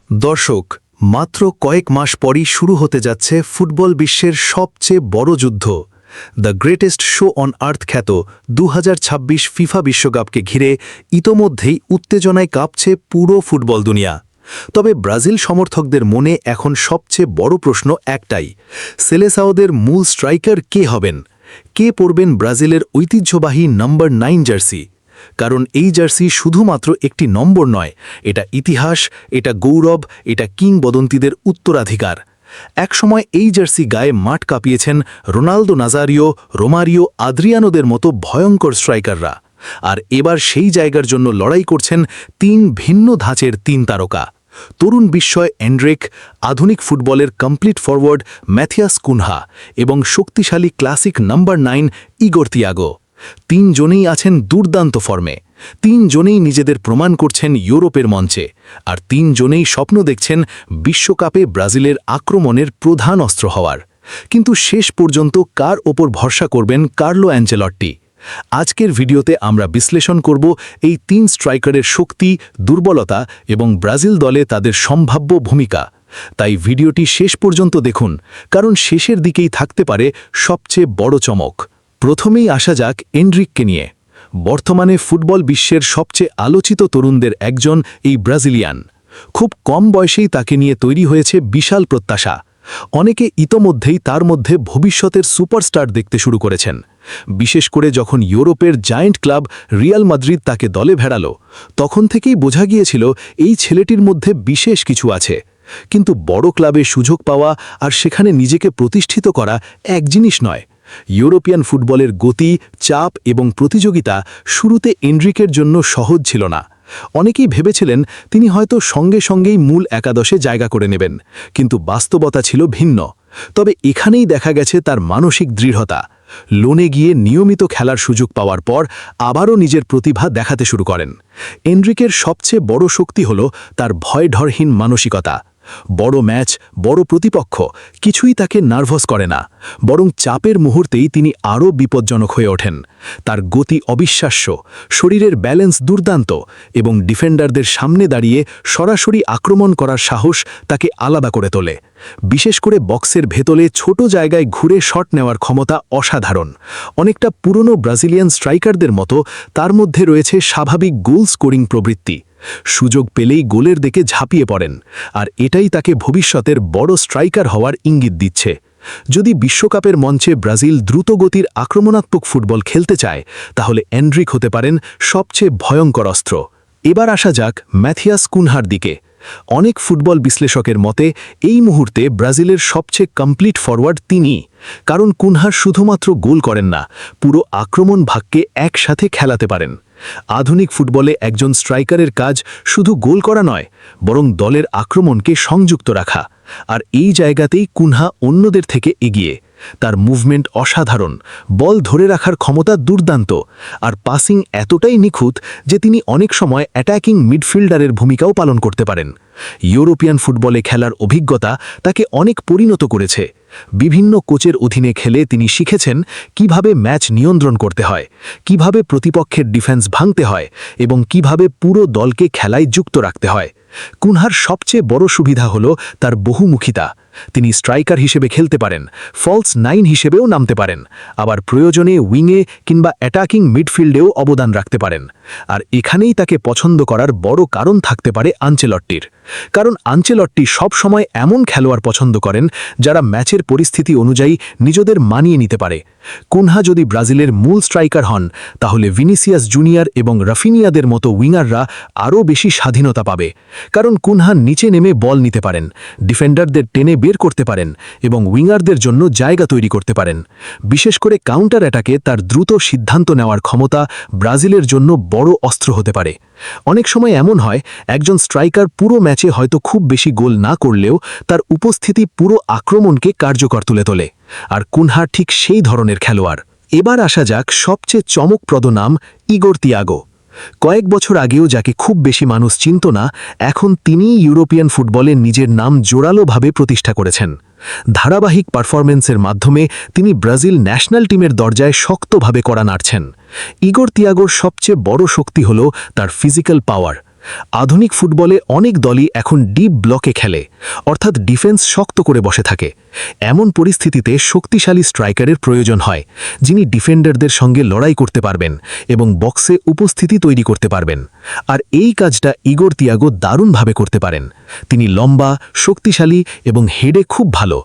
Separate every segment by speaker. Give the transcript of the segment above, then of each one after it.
Speaker 1: দর্শক, মাত্র কয়েক মাস পরই শুরু হতে যাচ্ছে ফুটবল বিশ্বের সবচেয়ে বড় যুদ্ধ, the greatest show on earth খ্যাত 2026 ফিফা বিশ্বকাপকে ঘিরে ইতোমধ্যেই উত্তেজনায় কাঁপছে পুরো ফুটবল দুনিয়া। তবে ব্রাজিল সমর্থকদের মনে এখন সবচেয়ে বড় প্রশ্ন একটাই, সেলেসাওদের মূল স্ট্রাইকার কে হবেন? কে পরবেন ব্রাজিলের ঐতিহ্যবাহী নম্বর 9 জার্সি? কারণ এই জার্সি শুধুমাত্র একটি নম্বর নয়, এটা ইতিহাস, এটা গৌরব, এটা কিংবদন্তিদের উত্তরাধিকার। একসময় এই জার্সি গায়ে মাঠ কাঁপিয়েছেন রোনালদো নাজারিও, রোমারিও, আদ্রিয়ানোদের মতো ভয়ঙ্কর স্ট্রাইকাররা। আর এবার সেই জায়গার জন্য লড়াই করছেন তিন ভিন্ন ধাঁচের তিন তারকা, তরুণ বিস্ময় এন্ড্রিক, আধুনিক ফুটবলের কমপ্লিট ফরওয়ার্ড ম্যাথিয়াস কুনহা এবং শক্তিশালী ক্লাসিক নম্বর 9 ইগোর তিয়াগো। তিনজনেই আছেন দুর্দান্ত ফর্মে, তিনজনেই নিজেদের প্রমাণ করছেন ইউরোপের মঞ্চে, আর তিনজনেই স্বপ্ন দেখছেন বিশ্বকাপে ব্রাজিলের আক্রমণের প্রধান অস্ত্র হওয়ার। কিন্তু শেষ পর্যন্ত কার ওপর ভরসা করবেন কার্লো অ্যাঞ্চেলত্তি? আজকের ভিডিওতে আমরা বিশ্লেষণ করব এই তিন স্ট্রাইকারের শক্তি, দুর্বলতা এবং ব্রাজিল দলে তাদের সম্ভাব্য ভূমিকা। তাই ভিডিওটি শেষ পর্যন্ত দেখুন, কারণ শেষের দিকেই থাকতে পারে সবচেয়ে বড় চমক। প্রথমেই আসা যাক এন্ড্রিককে নিয়ে। বর্তমানে ফুটবল বিশ্বের সবচেয়ে আলোচিত তরুণদের একজন এই ব্রাজিলিয়ান। খুব কম বয়সেই তাকে নিয়ে তৈরি হয়েছে বিশাল প্রত্যাশা। অনেকে ইতোমধ্যেই তার মধ্যে ভবিষ্যতের সুপারস্টার দেখতে শুরু করেছেন। বিশেষ করে যখন ইউরোপের জায়ান্ট ক্লাব রিয়াল মাদ্রিদ তাকে দলে ভেড়ালো, তখন থেকেই বোঝা গিয়েছিল এই ছেলেটির মধ্যে বিশেষ কিছু আছে। কিন্তু বড় ক্লাবে সুযোগ পাওয়া আর সেখানে নিজেকে প্রতিষ্ঠিত করা এক জিনিস নয়। ইউরোপিয়ান ফুটবলের গতি, চাপ এবং প্রতিযোগিতা শুরুতে এন্ড্রিকের জন্য সহজ ছিল না। অনেকেই ভেবেছিলেন তিনি হয়তো সঙ্গে সঙ্গেই মূল একাদশে জায়গা করে নেবেন, কিন্তু বাস্তবতা ছিল ভিন্ন। তবে এখানেই দেখা গেছে তার মানসিক দৃঢ়তা। লোনে গিয়ে নিয়মিত খেলার সুযোগ পাওয়ার পর আবারও নিজের প্রতিভা দেখাতে শুরু করেন। এন্ড্রিকের সবচেয়ে বড় শক্তি হল তার ভয়ঢরহীন মানসিকতা। বড় ম্যাচ, বড় প্রতিপক্ষ কিছুই তাকে নার্ভাস করে না, বরং চাপের মুহূর্তেই তিনি আরও বিপজ্জনক হয়ে ওঠেন। তার গতি অবিশ্বাস্য, শরীরের ব্যালেন্স দুর্দান্ত এবং ডিফেন্ডারদের সামনে দাঁড়িয়ে সরাসরি আক্রমণ করার সাহস তাকে আলাদা করে তোলে। বিশেষ করে বক্সের ভেতরে ছোট জায়গায় ঘুরে শট নেওয়ার ক্ষমতা অসাধারণ। অনেকটা পুরনো ব্রাজিলিয়ান স্ট্রাইকারদের মতো তার মধ্যে রয়েছে স্বাভাবিক গোল স্কোরিং প্রবৃত্তি। সুযোগ পেলেই গোলের দিকে ঝাঁপিয়ে পড়েন, আর এটাই তাকে ভবিষ্যতের বড় স্ট্রাইকার হওয়ার ইঙ্গিত দিচ্ছে। যদি বিশ্বকাপের মঞ্চে ব্রাজিল দ্রুতগতির আক্রমণাত্মক ফুটবল খেলতে চায়, তাহলে এন্ড্রিক হতে পারেন সবচেয়ে ভয়ঙ্কর অস্ত্র। এবার আসা যাক ম্যাথিয়াস কুনহার দিকে। অনেক ফুটবল বিশ্লেষকের মতে এই মুহূর্তে ব্রাজিলের সবচেয়ে কমপ্লিট ফরওয়ার্ড তিনি। কারণ কুনহা শুধুমাত্র গোল করেন না, পুরো আক্রমণ ভাগকে একসাথে খেলাতে পারেন। আধুনিক ফুটবলে একজন স্ট্রাইকারের কাজ শুধু গোল করা নয়, বরং দলের আক্রমণকে সংযুক্ত রাখা। আর এই জায়গাতেই কুনহা অন্যদের থেকে এগিয়ে। তার মুভমেন্ট অসাধারণ, বল ধরে রাখার ক্ষমতা দুর্দান্ত, আর পাসিং এতটাই নিখুঁত যে তিনি অনেক সময় অ্যাটাকিং মিডফিল্ডারের ভূমিকাও পালন করতে পারেন। ইউরোপিয়ান ফুটবলে খেলার অভিজ্ঞতা তাকে অনেক পরিণত করেছে। বিভিন্ন কোচের অধীনে খেলে তিনি শিখেছেন কিভাবে ম্যাচ নিয়ন্ত্রণ করতে হয়, কিভাবে প্রতিপক্ষের ডিফেন্স ভাঙতে হয় এবং কিভাবে পুরো দলকে খেলায় যুক্ত রাখতে হয়। কুনহার সবচেয়ে বড় সুবিধা হল তার বহুমুখিতা। তিনি স্ট্রাইকার হিসেবে খেলতে পারেন, ফলস 9 হিসেবেও নামতে পারেন, আবার প্রয়োজনে উইংয়ে কিংবা অ্যাটাকিং মিডফিল্ডেও অবদান রাখতে পারেন। আর এখানেই তাকে পছন্দ করার বড় কারণ থাকতে পারে আনচেলত্তির। কারণ আনচেলত্তি সবসময় এমন খেলোয়াড় পছন্দ করেন যারা ম্যাচের পরিস্থিতি অনুযায়ী নিজেদের মানিয়ে নিতে পারে। কুনহা যদি ব্রাজিলের মূল স্ট্রাইকার হন, তাহলে ভিনিসিয়াস জুনিয়র এবং রাফিনিয়াদের মতো উইঙ্গাররা আরও বেশি স্বাধীনতা পাবে। কারণ কুনহা নিচে নেমে বল নিতে পারেন, ডিফেন্ডারদের টেনে বের করতে পারেন এবং উইঙ্গারদের জন্য জায়গা তৈরি করতে পারেন। বিশেষ করে কাউন্টার অ্যাটাকে তার দ্রুত সিদ্ধান্ত নেওয়ার ক্ষমতা ব্রাজিলের জন্য বড় অস্ত্র হতে পারে। অনেক সময় এমন হয়, একজন স্ট্রাইকার পুরো ম্যাচে হয়তো খুব বেশি গোল না করলেও তার উপস্থিতি পুরো আক্রমণকে কার্যকর তুলে তোলে। আর কুনহা ঠিক সেই ধরনের খেলোয়াড়। এবার আসা যাক সবচেয়ে চমকপ্রদ নাম ইগোর তিয়াগো। কয়েক বছর আগেও যাকে খুব বেশি মানুষ চিনত না, এখন তিনিই ইউরোপিয়ান ফুটবলে নিজের নাম জোরালোভাবে প্রতিষ্ঠা করেছেন। ধারাবাহিক পারফরম্যান্সের মাধ্যমে তিনি ব্রাজিল ন্যাশনাল টিমের দরজায় শক্তভাবে কড়া নাড়ছেন। ইগোর তিয়াগোর সবচেয়ে বড় শক্তি হল তার ফিজিক্যাল পাওয়ার। আধুনিক ফুটবলে অনেক দলই এখন ডিপ ব্লকে খেলে, অর্থাৎ ডিফেন্স শক্ত করে বসে থাকে। এমন পরিস্থিতিতে শক্তিশালী স্ট্রাইকারের প্রয়োজন হয়, যিনি ডিফেন্ডারদের সঙ্গে লড়াই করতে পারবেন এবং বক্সে উপস্থিতি তৈরি করতে পারবেন। আর এই কাজটা ইগোর তিয়াগো দারুণভাবে করতে পারেন। তিনি লম্বা, শক্তিশালী এবং হেডে খুব ভালো।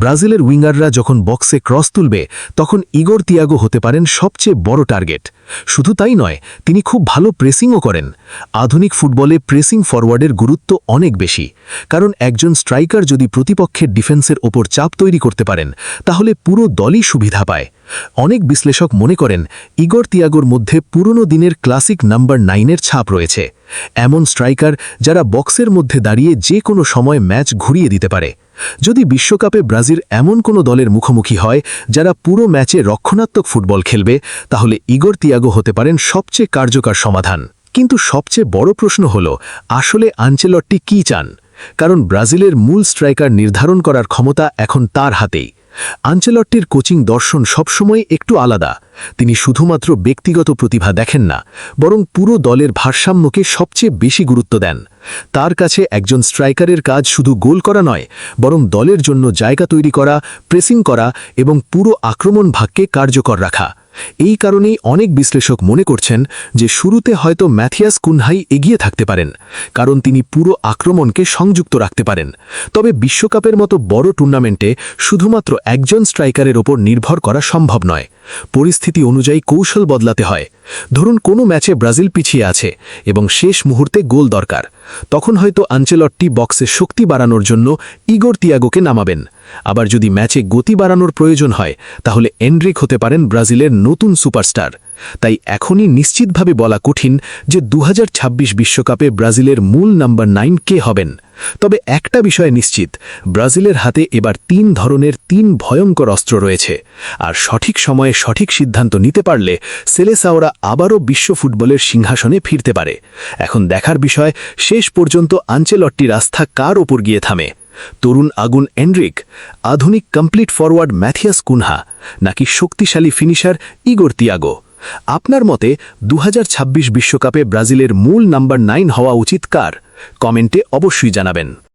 Speaker 1: ব্রাজিলের উইঙ্গাররা যখন বক্সে ক্রস তুলবে, তখন ইগোর তিয়াগো হতে পারেন সবচেয়ে বড় টার্গেট। শুধু তাই নয়, তিনি খুব ভালো প্রেসিংও করেন। আধুনিক ফুটবলে প্রেসিং ফরওয়ার্ডের গুরুত্ব অনেক বেশি, কারণ একজন স্ট্রাইকার যদি প্রতিপক্ষের ডিফেন্সের ওপর চাপ তৈরি করতে পারেন, তাহলে পুরো দলই সুবিধা পায়। অনেক বিশ্লেষক মনে করেন ইগোর তিয়াগোর মধ্যে পুরনো দিনের ক্লাসিক নাম্বার 9-এর ছাপ রয়েছে, এমন স্ট্রাইকার যারা বক্সের মধ্যে দাঁড়িয়ে যে কোনো সময় ম্যাচ ঘুরিয়ে দিতে পারে। যদি বিশ্বকাপে ব্রাজিল এমন কোনো দলের মুখোমুখি হয় যারা পুরো ম্যাচে রক্ষণাত্মক ফুটবল খেলবে, তাহলে ইগোর তিয়াগো হতে পারেন সবচেয়ে কার্যকর সমাধান। কিন্তু সবচেয়ে বড় প্রশ্ন হল, আসলে আনচেলত্তি কী চান? কারণ ব্রাজিলের মূল স্ট্রাইকার নির্ধারণ করার ক্ষমতা এখন তার হাতেই। আনচেলত্তির কোচিং দর্শন সবসময় একটু আলাদা। তিনি শুধুমাত্র ব্যক্তিগত প্রতিভা দেখেন না, বরং পুরো দলের ভারসাম্যকে সবচেয়ে বেশি গুরুত্ব দেন। তার কাছে একজন স্ট্রাইকারের কাজ শুধু গোল করা নয়, বরং দলের জন্য জায়গা তৈরি করা, প্রেসিং করা এবং পুরো আক্রমণ ভাগকে কার্যকর রাখা। এই কারণেই অনেক বিশ্লেষক মনে করছেন যে শুরুতে হয়তো ম্যাথিয়াস কুনহাই এগিয়ে থাকতে পারেন, কারণ তিনি পুরো আক্রমণকে সংযুক্ত রাখতে পারেন। তবে বিশ্বকাপের মতো বড় টুর্নামেন্টে শুধুমাত্র একজন স্ট্রাইকারের ওপর নির্ভর করা সম্ভব নয়। পরিস্থিতি অনুযায়ী কৌশল বদলাতে হয়। ধরুন কোনো ম্যাচে ব্রাজিল পিছিয়ে আছে এবং শেষ মুহূর্তে গোল দরকার, তখন হয়তো আনচেলত্তি বক্সে শক্তি বাড়ানোর জন্য ইগোর তিয়াগোকে নামাবেন। আবার যদি ম্যাচে গতি বাড়ানোর প্রয়োজন হয়, তাহলে এনরিক হতে পারেন ব্রাজিলের নতুন সুপারস্টার। তাই এখনই নিশ্চিতভাবে বলা কঠিন যে 2026 বিশ্বকাপে ব্রাজিলের মূল নাম্বার 9 কে হবেন। তবে একটা বিষয় নিশ্চিত, ব্রাজিলের হাতে এবার 3 ধরনের 3 ভয়ঙ্কর অস্ত্র রয়েছে। আর সঠিক সময়ে সঠিক সিদ্ধান্ত নিতে পারলে সেলেসাওরা আবারও বিশ্ব ফুটবলের সিংহাসনে ফিরতে পারে। এখন দেখার বিষয়, শেষ পর্যন্ত আনচেলত্তির আস্থা কার ওপর গিয়ে থামে? তরুণ আগুন এনরিক, আধুনিক কমপ্লিট ফরওয়ার্ড ম্যাথিয়াস কুনহা, নাকি শক্তিশালী ফিনিশার ইগোর তিয়াগো? আপনার মতে 2026 বিশ্বকাপে ব্রাজিলের মূল নাম্বার 9 হওয়া উচিত কার? কমেন্টে অবশ্যই জানাবেন।